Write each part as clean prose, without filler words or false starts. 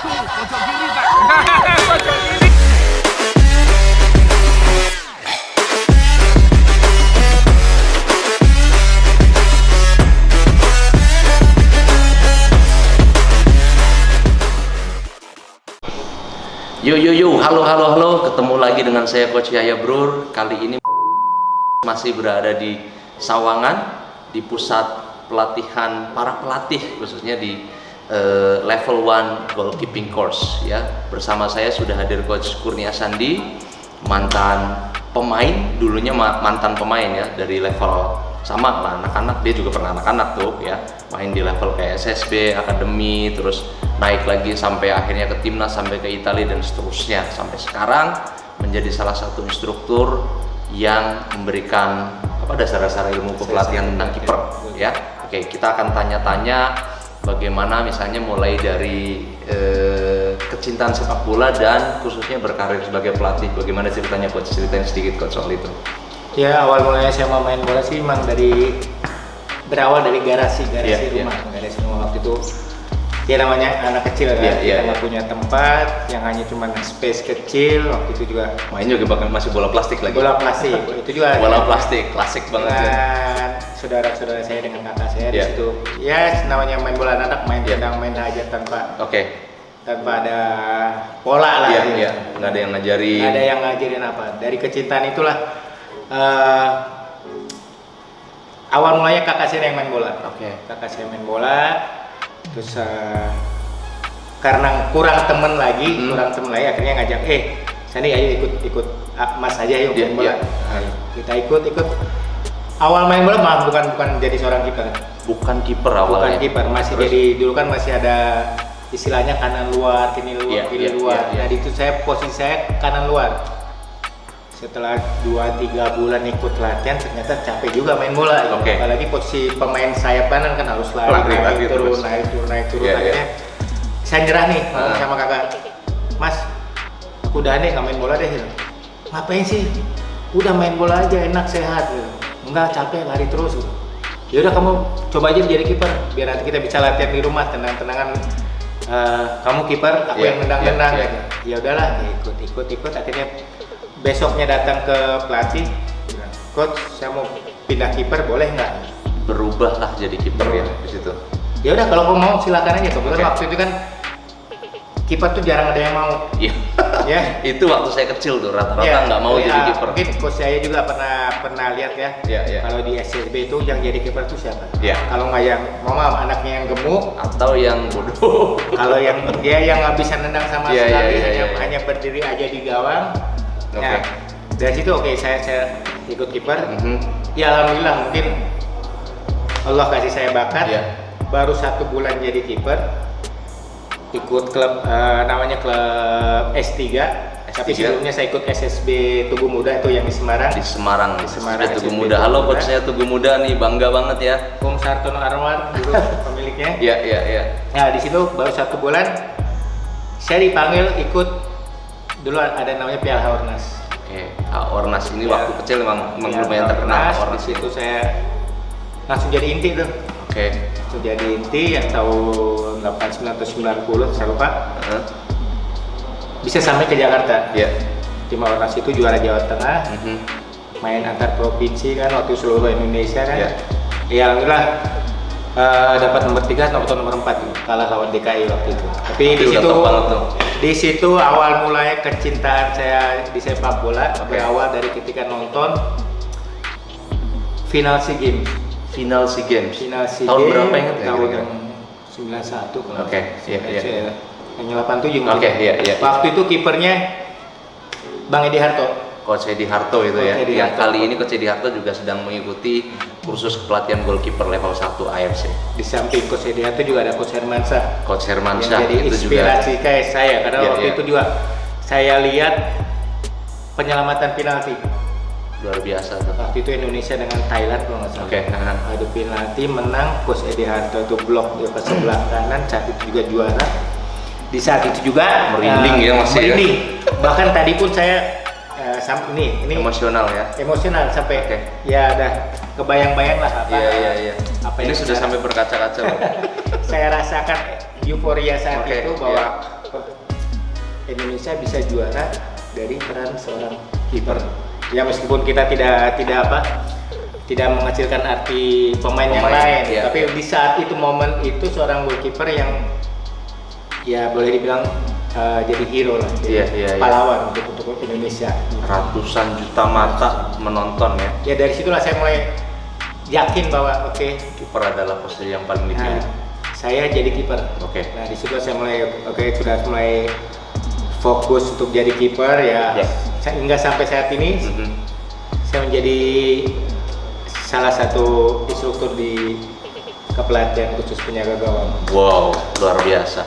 pojok kiri tak? Pojok kiri. Yo, halo, ketemu lagi dengan saya Coach Yahya Brur. Kali ini masih berada di Sawangan, di pusat pelatihan para pelatih, khususnya di level 1 goalkeeping course ya. Bersama saya sudah hadir Coach Kurnia Sandi, mantan pemain, dulunya mantan pemain ya, dari level sama lah anak-anak, dia juga pernah anak-anak tuh ya, main di level kayak SSB, akademi, terus naik lagi sampai akhirnya ke timnas, sampai ke Italia dan seterusnya, sampai sekarang menjadi salah satu instruktur yang memberikan dasar-dasar ilmu kepelatihan tentang kiper ya. Oke, kita akan tanya-tanya bagaimana misalnya mulai dari kecintaan sepak bola dan khususnya berkarir sebagai pelatih. Bagaimana ceritanya Coach? Ceritain sedikit Coach soal itu. Ya, awal mulanya saya mau main bola sih emang berawal dari garasi rumah. Garasi rumah waktu itu ya namanya anak kecil kan, kita nggak punya tempat, yang hanya cuma space kecil. Waktu itu juga main juga bahkan masih bola plastik lagi. Bola plastik itu juga bola plastik klasik banget ya. Saudara-saudara saya dengan kakak saya di situ ya, namanya main bola anak, main tendang, main hajar tanpa ada pola lah. Nggak ada yang ngajarin. Nggak ada yang ngajarin apa. Dari kecintaan itulah awal mulanya kakak saya yang main bola. Kakak saya main bola, terus karena kurang temen lagi, akhirnya ngajak, Sandi ayo ikut Mas aja yuk main bola. Kita ikut. Awal main bola malah bukan jadi seorang kiper. Bukan kiper awalnya. Bukan kiper, masih terus? Jadi dulu kan masih ada istilahnya kanan luar, kiri luar. Nah itu posisi saya kanan luar. Setelah 2-3 bulan ikut latihan ternyata capek juga main bola. Apalagi posisi pemain sayap kanan kan harus lari, naik turun. Akhirnya saya nyerah nih sama kakak, Mas aku udah nggak main bola deh. Ngapain sih, udah main bola aja enak sehat. Enggak, capek lari terus. Ya udah kamu coba aja jadi kiper, biar nanti kita bisa latihan di rumah tenang-tenangan. Kamu kiper, aku yang nendang-nendang. Ya udahlah, ikut. Akhirnya besoknya datang ke pelatih, Coach, saya mau pindah kiper, boleh nggak? Berubahlah jadi kiper ya di situ. Ya udah, kalau kamu mau silakan aja. Kebetulan waktu itu kan kiper tuh jarang ada yang mau. Ya. Itu waktu saya kecil tuh rata-rata nggak mau jadi kiper. Mungkin Coach saya juga pernah lihat ya. Kalau di SSB itu yang jadi kiper tuh siapa? Kalau nggak yang anaknya yang gemuk atau yang bodoh. Kalau yang dia yang nggak bisa nendang sama sekali, hanya berdiri aja di gawang. Nah, dari situ saya ikut kiper. Ya alhamdulillah, mungkin Allah kasih saya bakat. Baru 1 bulan jadi kiper, ikut klub namanya klub S3. Tapi sebelumnya saya ikut SSB Tugu Muda itu yang di Semarang. Di Semarang Tugu Muda. Halo Coach, saya Tugu Muda nih, bangga banget ya. Om Sartono Arwan dulu pemiliknya. Nah di situ baru 1 bulan saya dipanggil ikut. Dulu ada namanya Piala Ornas. Ornas ini waktu kecil memang lumayan terkenal. Di situ saya langsung jadi inti tuh. Langsung jadi inti yang tahun 89 atau 90, saya lupa. Bisa sampai ke Jakarta. Tim Ornas itu juara Jawa Tengah. Main antar provinsi kan, waktu seluruh Indonesia kan. Ya alhamdulillah dapat nomor 3 atau nomor 4 kalah lawan DKI waktu itu. Tapi di situ awal mulanya kecintaan saya di sepak bola. Berawal dari ketika nonton final SEA Games. Tahun berapa ingat? Tahun 91 kalau. Yang 87 mungkin. Waktu itu kipernya Bang Edi Harto. Coach Edi Harto itu ya. Yang kali ini Coach Edi Harto juga sedang mengikuti kursus pelatihan goalkeeper level 1 AFC. Di samping Coach Edi Harto juga ada Coach Hermansyah. Yang jadi inspirasi kayak saya karena waktu itu juga saya lihat penyelamatan penalti. Luar biasa tuh. Waktu itu Indonesia dengan Thailand kalau nggak salah. Adu penalti menang, Coach Edi Harto itu blok di sebelah kanan, saat itu juga juara. Di saat itu juga merinding merinding. Bahkan tadi pun saya ini emosional sampai ya udah kebayang-bayang lah apa ini sudah sampai berkaca-kaca. Saya rasakan euforia saat itu bahwa Indonesia bisa juara dari peran seorang kiper. Ya meskipun kita tidak menghasilkan arti pemain yang lain, ya, tapi di saat itu momen itu seorang goalkeeper yang ya boleh dibilang jadi hero lah, jadi pahlawan untuk Indonesia. Ratusan juta mata menonton ya. Ya dari situlah saya mulai yakin bahwa kiper adalah posisi yang paling dipilih. Saya jadi kiper. Nah di situ saya mulai sudah mulai fokus untuk jadi kiper ya. Hingga sampai saat ini saya menjadi salah satu instruktur di kepelatihan khusus penjaga gawang. Wow, luar biasa.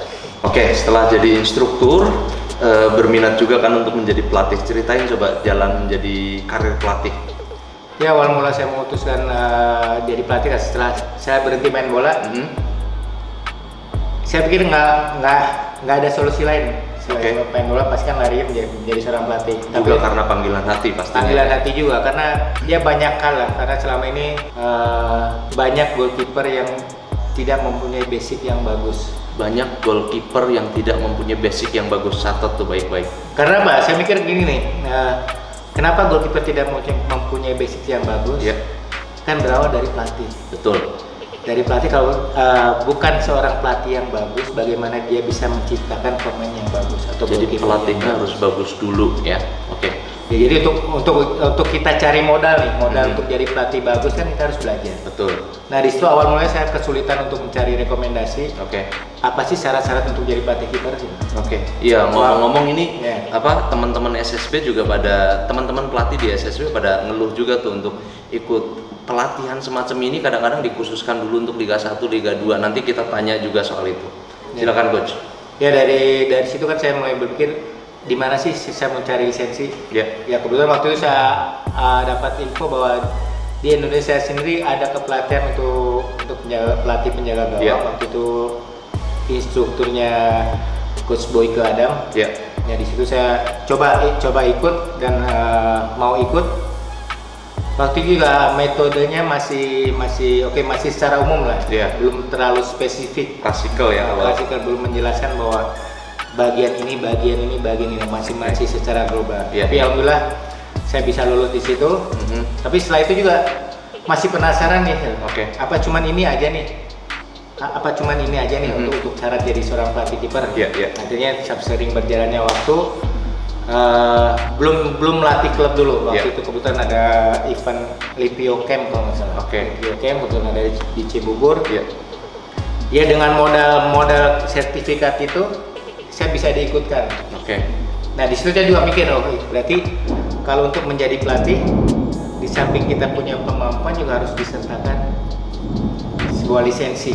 Setelah jadi instruktur, berminat juga kan untuk menjadi pelatih. Ceritain coba jalan menjadi karir pelatih. Ya awal mula saya memutuskan jadi pelatih setelah saya berhenti main bola. Saya pikir nggak ada solusi lain. Selain main bola pasti kan lari menjadi seorang pelatih. Juga karena panggilan hati pastinya. Panggilan hati juga karena ya banyak hal lah. Karena selama ini banyak goalkeeper yang tidak mempunyai basic yang bagus. Banyak goalkeeper yang tidak mempunyai basic yang bagus. Catat tuh baik-baik. Karena apa? Saya mikir gini nih. Kenapa goalkeeper tidak mempunyai basic yang bagus? Kan berawal dari pelatih. Betul. Dari pelatih, kalau bukan seorang pelatih yang bagus, bagaimana dia bisa menciptakan pemain yang bagus? Atau jadi pelatihnya harus bagus dulu ya. Ya, jadi untuk kita cari modal nih, untuk jadi pelatih bagus kan kita harus belajar. Betul. Nah di situ awal mulanya saya kesulitan untuk mencari rekomendasi. Apa sih syarat-syarat untuk jadi pelatih kiper sih? Iya, ngomong-ngomong ini teman-teman SSB juga teman-teman pelatih di SSB pada ngeluh juga tuh untuk ikut pelatihan semacam ini. Kadang-kadang dikhususkan dulu untuk Liga 1, Liga 2. Nanti kita tanya juga soal itu. Silakan coach. Ya dari situ kan saya mulai berpikir di mana sih saya mencari lisensi. Ya kebetulan waktu itu saya dapat info bahwa di Indonesia sendiri ada kepelatihan untuk pelatih penjaga gawang. Waktu itu instrukturnya Coach Boyke Adam. Ya di situ saya coba ikut dan mau ikut. Waktu itu juga metodenya masih secara umum lah. Belum terlalu spesifik. Klasikal ya. Klasikal, belum menjelaskan bahwa bagian ini masih secara global. Tapi alhamdulillah saya bisa lulus di situ. Tapi setelah itu juga masih penasaran nih. Apa cuman ini aja nih? Untuk syarat jadi seorang pelatih kiper? Akhirnya sering berjalannya waktu. Belum melatih klub dulu. Waktu itu kebetulan ada event Lipio Camp kalau nggak salah. Lipio Camp kebetulan ada di Cibubur. Ya dengan modal sertifikat itu saya bisa diikutkan. Nah di situ saya juga mikir, berarti kalau untuk menjadi pelatih, di samping kita punya kemampuan juga harus disertakan sebuah lisensi.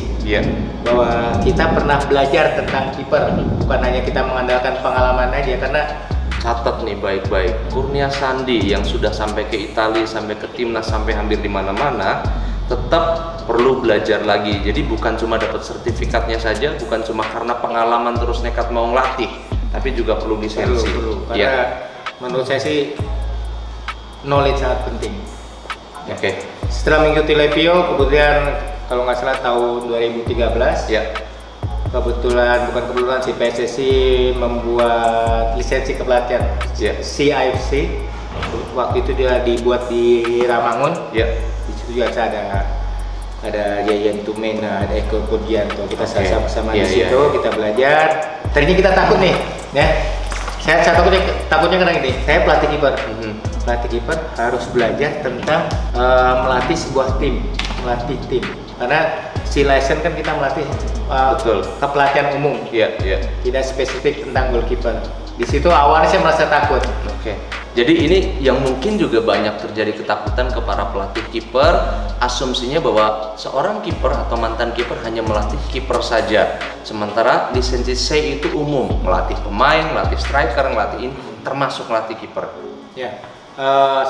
Bahwa kita pernah belajar tentang kiper, bukan hanya kita mengandalkan pengalaman aja. Karena catat nih baik-baik, Kurnia Sandi yang sudah sampai ke Italia, sampai ke timnas, sampai hampir di mana-mana, tetap perlu belajar lagi. Jadi bukan cuma dapat sertifikatnya saja, bukan cuma karena pengalaman terus nekat mau ngelatih, tapi juga perlu lisensi. Karena menurut saya sih knowledge sangat penting. Setelah mengikuti Lipio, kemudian kalau nggak salah tahun 2013, bukan kebetulan si PSSI membuat lisensi kepelatihan CIFC. Waktu itu dia dibuat di Ramangun. Di situ juga ada Yayan Tumen, ada Eko Purgianto. Kita sama-sama di situ, kita belajar. Tadinya kita takut nih, ya. Saya takutnya karena gini, saya pelatih kiper. Pelatih kiper harus belajar tentang melatih sebuah tim, melatih tim. Karena si license kan kita melatih kepelatihan umum. Tidak spesifik tentang goalkeeper. Di situ awalnya saya merasa takut. Jadi ini yang mungkin juga banyak terjadi ketakutan ke para pelatih kiper, asumsinya bahwa seorang kiper atau mantan kiper hanya melatih kiper saja. Sementara lisensi C itu umum, melatih pemain, melatih striker, melatih ini, termasuk melatih kiper.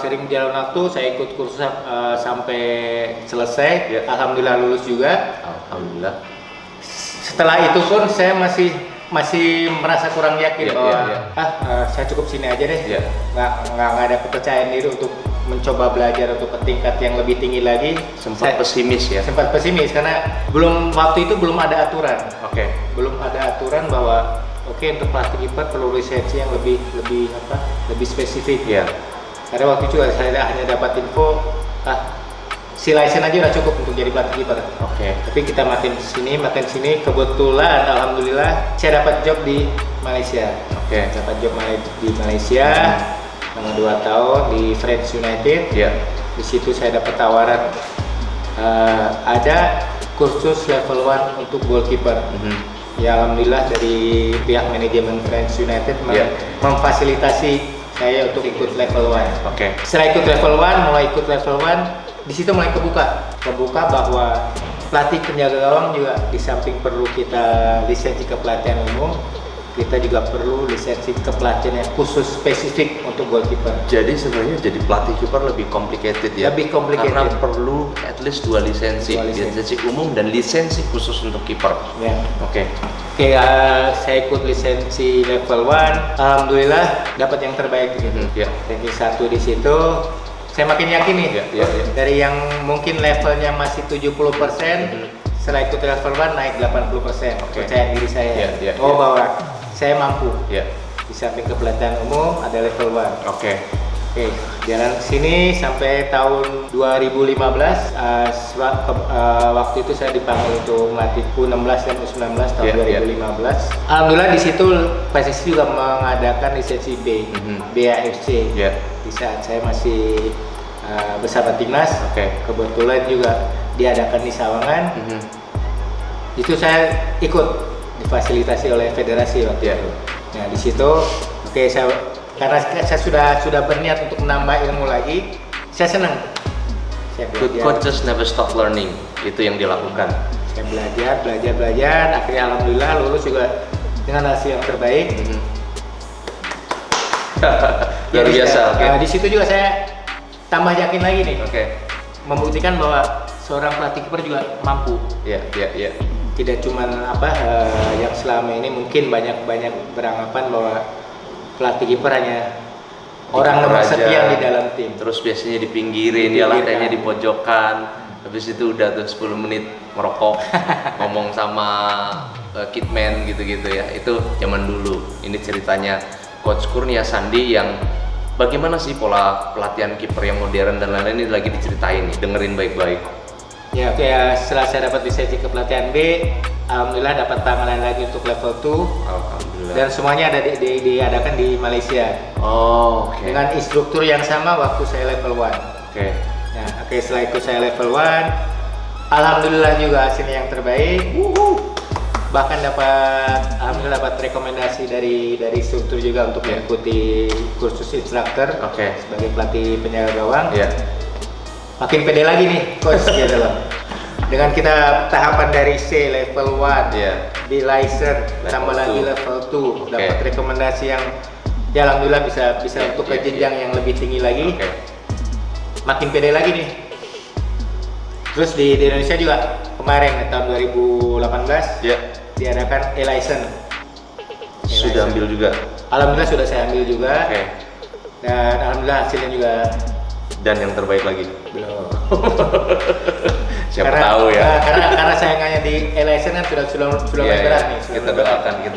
Sering berjalan waktu, saya ikut kursus sampai selesai. Alhamdulillah lulus juga. Alhamdulillah. Setelah itu pun saya masih merasa kurang yakin bahwa saya cukup sini aja deh. Nggak ada kepercayaan diri untuk mencoba belajar untuk ke tingkat yang lebih tinggi lagi. Sempat pesimis ya? Sempat pesimis karena waktu itu belum ada aturan. Belum ada aturan bahwa oke, untuk pelatih kiper perlu lisensi yang lebih spesifik. Iya. Karena waktu itu saya hanya dapat info, si license aja udah cukup untuk jadi pelatih kiper. Oke. Tapi kita makin sini. Kebetulan, alhamdulillah, saya dapat job di Malaysia. Oke. Dapat job di Malaysia selama 2 tahun di Friends United. Iya. Di situ saya dapat tawaran ada kursus level 1 untuk goalkeeper. Ya alhamdulillah dari pihak manajemen Friends United memfasilitasi saya untuk ikut level 1. Oke. Setelah ikut level 1, di situ mulai kebuka bahwa pelatih penjaga gawang juga di samping perlu kita lisensi kepelatihan umum, kita juga perlu lisensi kepelatihan yang khusus spesifik untuk goalkeeper. Jadi sebenarnya jadi pelatih kiper lebih complicated ya. Lebih complicated. Karena perlu at least 2 lisensi, lisensi umum dan lisensi khusus untuk kiper. Ya. Oke. Saya ikut lisensi level 1, alhamdulillah dapat yang terbaik gitu. Ranking 1 di situ. Saya makin yakin nih, dari yang mungkin levelnya masih 70%, setelah ikut level 1 naik 80%. Percaya diri saya. Bahwa saya mampu. Di samping kepelatihan umum ada level 1. Oke, jalan sini sampai tahun 2015. Waktu itu saya dipanggil untuk melatih U16 dan U19 tahun 2015. Alhamdulillah di situ PSSI juga mengadakan lisensi B, BAFC. Di saat saya masih bersama timnas, kebetulan juga diadakan di Sawangan. Itu saya ikut difasilitasi oleh federasi waktu itu. Nah di situ, karena saya sudah berniat untuk menambah ilmu lagi, saya senang. Good coaches never stop learning, itu yang dilakukan. Saya belajar, akhirnya alhamdulillah lulus juga dengan hasil yang terbaik. Luar biasa. Di situ juga saya tambah yakin lagi nih, membuktikan bahwa seorang pelatih kiper juga mampu. Tidak cuma yang selama ini mungkin banyak beranggapan bahwa pelatih kiper hanya orang nomor sekian di dalam tim. Terus biasanya dipinggirin, dia latihannya di pojokan. Habis itu udah tuh 10 menit merokok, ngomong sama kitman gitu-gitu ya. Itu zaman dulu. Ini ceritanya Coach Kurnia Sandi yang bagaimana sih pola pelatihan kiper yang modern dan lain-lain, ini lagi diceritain nih, dengerin baik-baik. Setelah saya dapat lisensi kepelatihan B, alhamdulillah dapat panggilan lagi untuk level 2. Alhamdulillah. Dan semuanya ada diadakan di Malaysia. Dengan instruktur yang sama waktu saya level 1. Setelah itu saya level 1, alhamdulillah juga hasilnya yang terbaik. Bahkan alhamdulillah dapat rekomendasi dari instruktur juga untuk mengikuti kursus instruktur sebagai pelatih penjaga gawang. Makin pede lagi nih coach gitu loh. Dengan kita tahapan dari C level 1, B license, tambah lagi level 2, dapat rekomendasi yang alhamdulillah bisa untuk ke jenjang yang lebih tinggi lagi. Makin pede lagi nih. Terus di Indonesia juga kemarin tahun 2018 diadakan E-license. Sudah ambil juga? Alhamdulillah sudah saya ambil juga. Dan alhamdulillah hasilnya juga. Dan yang terbaik lagi? Belum. Siapa tahu ya. Karena sayangannya di E-license kan sudah berat nih. Kita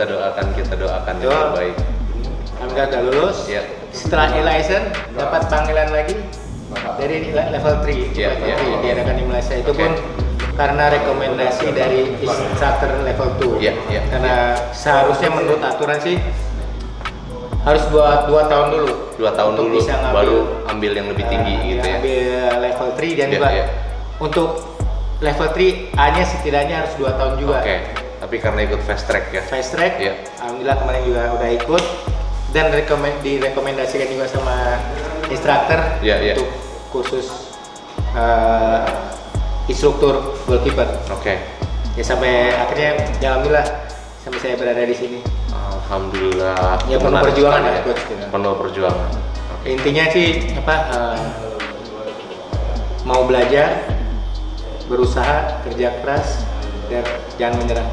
doakan yang terbaik. Alhamdulillah udah lulus. Setelah E-license dapat panggilan lagi dari level 3. Diadakan di Malaysia. Itu pun karena rekomendasi dari instructor level 2. Karena seharusnya menurut aturan sih harus 2 tahun dulu. 2 tahun dulu bisa baru ambil yang lebih tinggi gitu ya. Ambil level 3 dan juga untuk level 3 hanya setidaknya harus 2 tahun juga. Tapi karena ikut fast track ya. Fast track. Alhamdulillah kemarin juga udah ikut dan direkomendasikan juga sama instruktur untuk kursus instruktur goalkeeper. Sampai akhirnya alhamdulillah sampai saya berada di sini. Alhamdulillah. Penuh perjuangan ya coach. Penuh perjuangan. Intinya sih mau belajar, berusaha, kerja keras, dan jangan menyerah.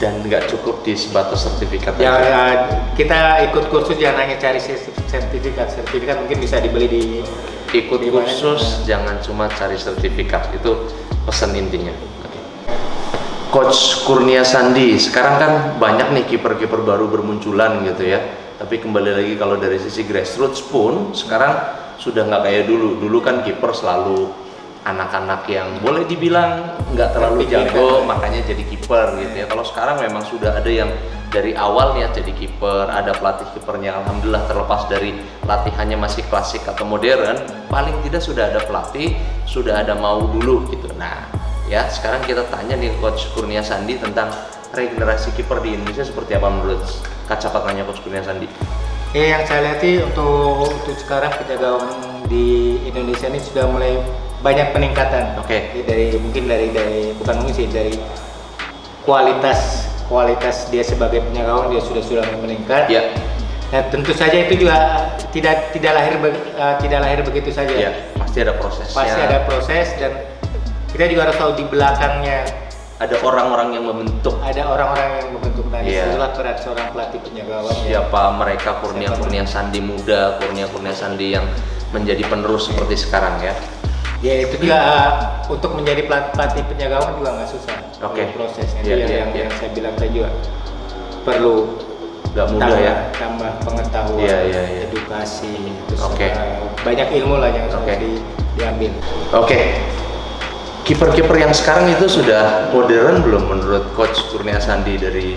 Dan nggak cukup di sebatas sertifikat kita ikut kursus jangan hanya cari sertifikat mungkin bisa dibeli di kursus, jangan cuma cari sertifikat, itu pesan intinya. Coach Kurnia Sandi, sekarang kan banyak nih kiper-kiper baru bermunculan gitu ya. Tapi kembali lagi kalau dari sisi grassroots pun sekarang sudah nggak kayak dulu. Dulu kan kiper selalu anak-anak yang boleh dibilang nggak terlalu jago, makanya jadi kiper gitu ya. Kalau sekarang memang sudah ada yang dari awal ya jadi kiper, ada pelatih kipernya. Alhamdulillah terlepas dari latihannya masih klasik atau modern, paling tidak sudah ada pelatih, sudah ada mau dulu gitu. Nah, ya sekarang kita tanya nih Coach Kurnia Sandi tentang regenerasi kiper di Indonesia seperti apa menurut kacamatanya Coach Kurnia Sandi? Yang saya lihat sih untuk sekarang penjagaan di Indonesia ini sudah mulai banyak peningkatan. Oke. Dari bukan mungkin sih, dari kualitas dia sebagai penjaga gawang dia sudah meningkat. Ya. Nah, tentu saja itu juga tidak lahir begitu saja. Ya, pasti ada prosesnya. Pasti ada proses, dan kita juga harus tahu di belakangnya ada orang-orang yang membentuk. Ada orang-orang yang membentuk. Nah, Iya. itulah peran seorang pelatih penjaga gawang. Siapa mereka? Kurnia Sandi muda, Kurnia Sandi yang menjadi penerus seperti sekarang ya. Ya, itu juga untuk menjadi pelatih penjaga gawang juga nggak susah. Oke. Prosesnya Iya, itu iya, yang iya. saya bilang tadi juga perlu Gak mudah ya. tambah pengetahuan, Iya, iya, iya. edukasi, terus Oke. banyak ilmu lah yang harus Oke. diambil. Oke. Kiper-kiper yang sekarang itu sudah modern belum menurut Coach Kurnia Sandi? Dari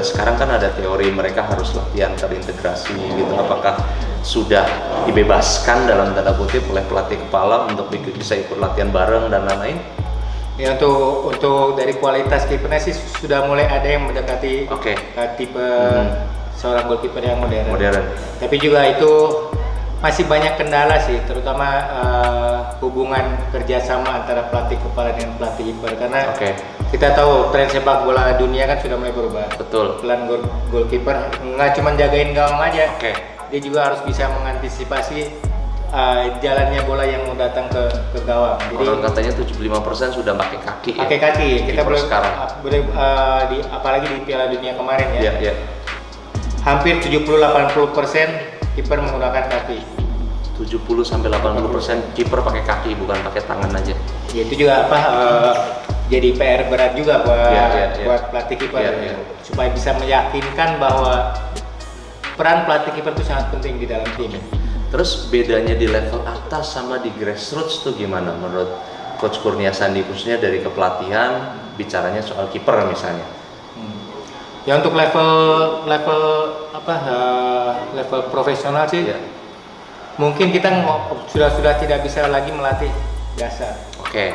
sekarang kan ada teori mereka harus latihan terintegrasi gitu. Apakah sudah dibebaskan dalam tanda kutip oleh pelatih kepala untuk bisa ikut latihan bareng dan lain-lain? Ya, untuk dari kualitas kipernya sih sudah mulai ada yang mendekati Oke. tipe seorang goalkeeper yang modern. Tapi juga itu masih banyak kendala sih, terutama hubungan kerjasama antara pelatih kepala dengan pelatih kiper, karena Oke. kita tahu tren sepak bola dunia kan sudah mulai berubah. Betul. Pelan goalkeeper nggak cuma jagain gawang aja, Oke. dia juga harus bisa mengantisipasi jalannya bola yang mau datang ke gawang. Jadi Orang katanya 75% sudah pakai kaki. pakai kaki. Kita Kiper boleh sekarang. apalagi di Piala Dunia kemarin ya. Iya, iya. Hampir 70-80% kiper menggunakan kaki. 70-80% kiper pakai kaki, bukan pakai tangan aja. Ya, itu juga jadi PR berat juga Iya. buat pelatih kiper, Iya. supaya bisa meyakinkan bahwa peran pelatih kiper itu sangat penting di dalam tim. Terus bedanya di level atas sama di grassroots tuh gimana menurut Coach Kurnia Sandi, khususnya dari kepelatihan, bicaranya soal kiper misalnya? Ya, untuk level profesional sih, Iya. mungkin kita sudah tidak bisa lagi melatih dasar. Oke.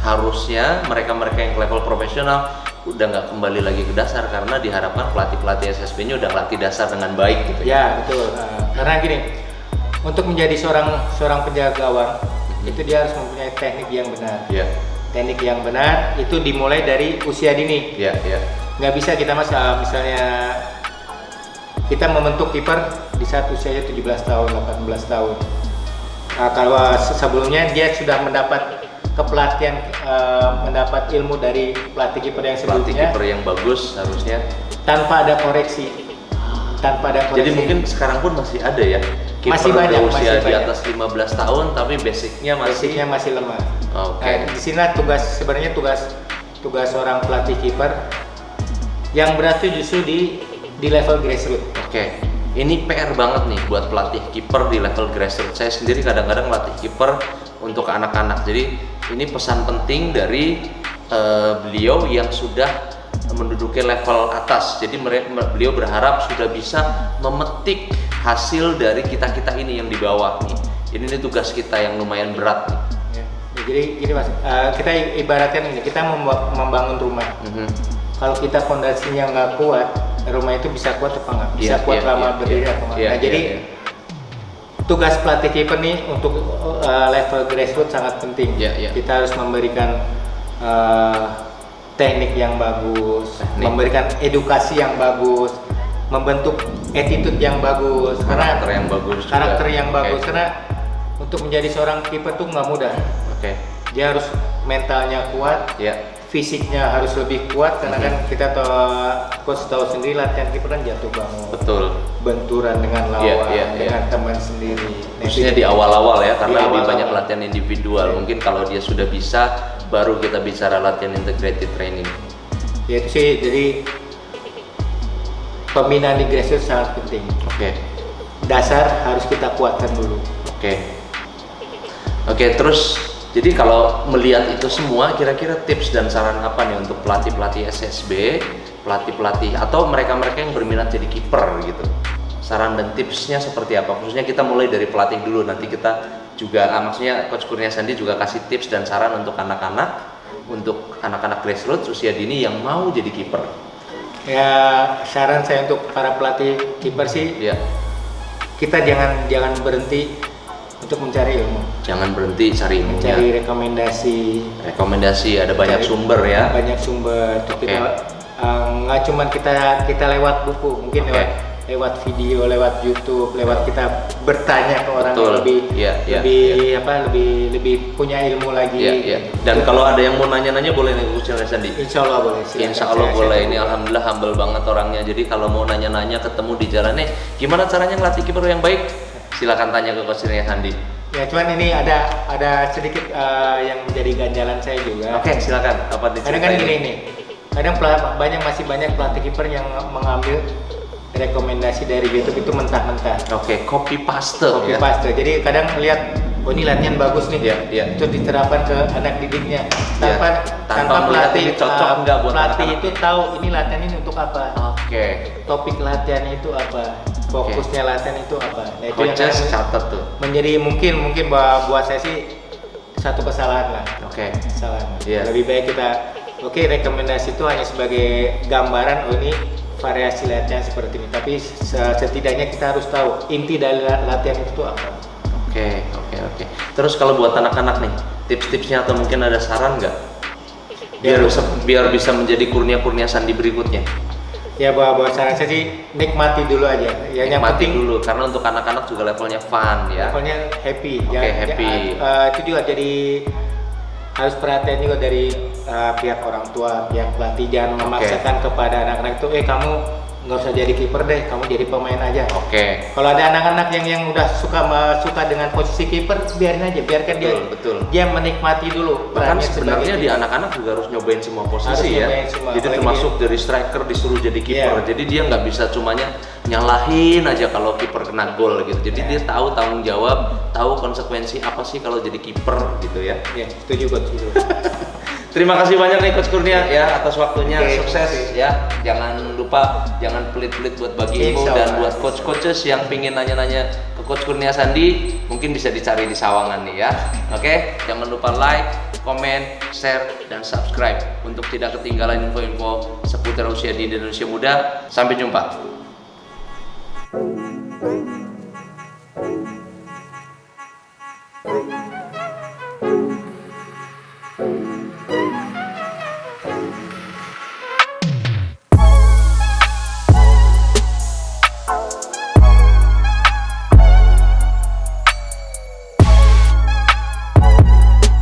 Harusnya mereka-mereka yang ke level profesional udah nggak kembali lagi ke dasar, karena diharapkan pelatih-pelatih SSB-nya udah latih dasar dengan baik gitu Ya, betul. Karena gini, untuk menjadi seorang penjaga gawang itu dia harus mempunyai teknik yang benar. Iya. Teknik yang benar itu dimulai dari usia dini. Iya, iya. Nggak bisa kita misalnya kita membentuk kiper di saat usianya 17 tahun, 18 tahun. Nah, kalau sebelumnya dia sudah mendapat kepelatihan, mendapat ilmu dari pelatih kiper yang Pelatih sebelumnya kiper yang bagus harusnya. tanpa ada koreksi. Jadi mungkin sekarang pun masih ada ya kiper Masih banyak, berusia masih di banyak. atas 15 tahun tapi basicnya basicnya masih masih lemah. Oke. Nah, di sini sebenarnya tugas seorang pelatih kiper yang berat itu justru di level grassroots. Oke. Ini PR banget nih buat pelatih kiper di level grassroots. Saya sendiri kadang-kadang latih kiper untuk anak-anak. Jadi ini pesan penting dari beliau yang sudah menduduki level atas. Jadi beliau berharap sudah bisa memetik hasil dari kita-kita ini yang di bawah nih. Ini tugas kita yang lumayan berat nih. Ya, jadi gini Mas, kita ibaratkan ini, kita membangun rumah. Kalau kita fondasinya nggak kuat, rumah itu bisa kuat apa nggak? Bisa Iya, kuat iya, lama iya, berdiri iya. atau nggak? Iya, Nah, iya, jadi iya. tugas pelatih kiper nih untuk level grassroots sangat penting. Iya, iya. Kita harus memberikan teknik yang bagus, memberikan edukasi yang bagus, membentuk attitude yang bagus, Karakter yang bagus juga. karakter yang Oke. bagus, karena untuk menjadi seorang kiper tuh nggak mudah. Oke. Dia harus mentalnya kuat, Ya. fisiknya harus lebih kuat, karena kan kita coach tahu sendiri latihan kiper kan jatuh bangun, Betul. benturan dengan lawan, Iya, iya, dengan teman sendiri. Nah, Khususnya itu- di awal-awal ya, karena Di lebih awal-awal. banyak latihan individual. Iya. Mungkin kalau dia sudah bisa baru kita bicara latihan integrated training. Ya itu sih, jadi pembinaan di grassroots sangat penting. Oke. Dasar harus kita kuatkan dulu. Oke, terus jadi kalau melihat itu semua, kira-kira tips dan saran apa nih untuk pelatih-pelatih SSB, pelatih-pelatih atau mereka-mereka yang berminat jadi kiper gitu? Saran dan tipsnya seperti apa? Khususnya kita mulai dari pelatih dulu, nanti kita juga, maksudnya Coach Kurnia Sandi juga kasih tips dan saran untuk anak-anak grassroots usia dini yang mau jadi kiper. Ya, saran saya untuk para pelatih kiper sih, Ya. kita jangan berhenti untuk mencari ilmu. Jangan berhenti cari ilmunya. Mencari rekomendasi, ada banyak sumber ya. Banyak sumber. Oke. Nggak cuma kita lewat buku, mungkin Oke. lewat video, lewat YouTube, lewat kita bertanya ke orang Betul. yang lebih punya ilmu lagi. Iya. Dan kalau ada yang mau nanya-nanya boleh nih Coach Kurnia Sandi. Insya Allah boleh. Silakan. Insya Allah Saya boleh. tunggu. Ini alhamdulillah humble banget orangnya. Jadi kalau mau nanya-nanya ketemu di jalan nih, gimana caranya ngelatih kiper yang baik? Silakan tanya ke Coach Kurnia Sandi. Ya, cuman ini ada sedikit yang menjadi ganjalan saya juga. Oke, silakan. Apa Kadang kan gini nih, kadang masih banyak pelatih kiper yang mengambil rekomendasi dari YouTube itu mentah-mentah. Oke, copy paste. Copy paste. Jadi kadang melihat, oh ini latihan bagus nih, Iya. itu diterapkan ke anak didiknya Tanpa tanpa melihat pelatih ini cocok nggak buat pelatih anak-anak. itu tahu ini latihan ini untuk apa, Oke. topik latihan itu apa, fokusnya latihan itu apa. Nah, itu yang Coaches kadang catat tuh. menjadi mungkin buat saya sih satu kesalahan lah. Oke. Kesalahan. Iya. Lebih baik kita rekomendasi itu hanya sebagai gambaran, oh ini variasi latihan seperti ini, tapi setidaknya kita harus tahu inti dari latihan itu apa. Oke. Terus kalau buat anak-anak nih, tips-tipsnya atau mungkin ada saran nggak? Biar bisa menjadi Kurnia Sandi berikutnya. Ya, buat saran saya sih nikmati dulu aja. Ya, yang Nikmati penting dulu, karena untuk anak-anak juga levelnya fun ya. pokoknya happy. Oke, happy. Itu juga jadi harus perhatian juga dari pihak orang tua, pihak pelatih, jangan memaksakan kepada anak-anak itu, kamu nggak usah jadi kiper deh, kamu jadi pemain aja. Oke. Kalau ada anak-anak yang udah suka dengan posisi kiper, biarin aja, biarkan Betul. dia menikmati dulu. Bahkan perannya sebenarnya sebagai di anak-anak juga harus nyobain semua Harus posisi ya. nyobain semua, Jadi apalagi termasuk dari striker disuruh jadi kiper. Iya. Jadi dia nggak bisa cumanya nyalahin aja kalau kiper kena gol gitu. Jadi dia tahu tanggung jawab, tahu konsekuensi apa sih kalau jadi kiper gitu ya. Ya, setuju. Terima kasih banyak nih Coach Kurnia ya atas waktunya. Oke, Sukses ya. Jangan lupa, jangan pelit-pelit buat bagi info, Insya dan Allah. buat coaches yang pingin nanya-nanya ke Coach Kurnia Sandi mungkin bisa dicari di Sawangan nih ya. Oke, jangan lupa like, komen, share, dan subscribe untuk tidak ketinggalan info-info seputar usia di Indonesia Muda. Sampai jumpa.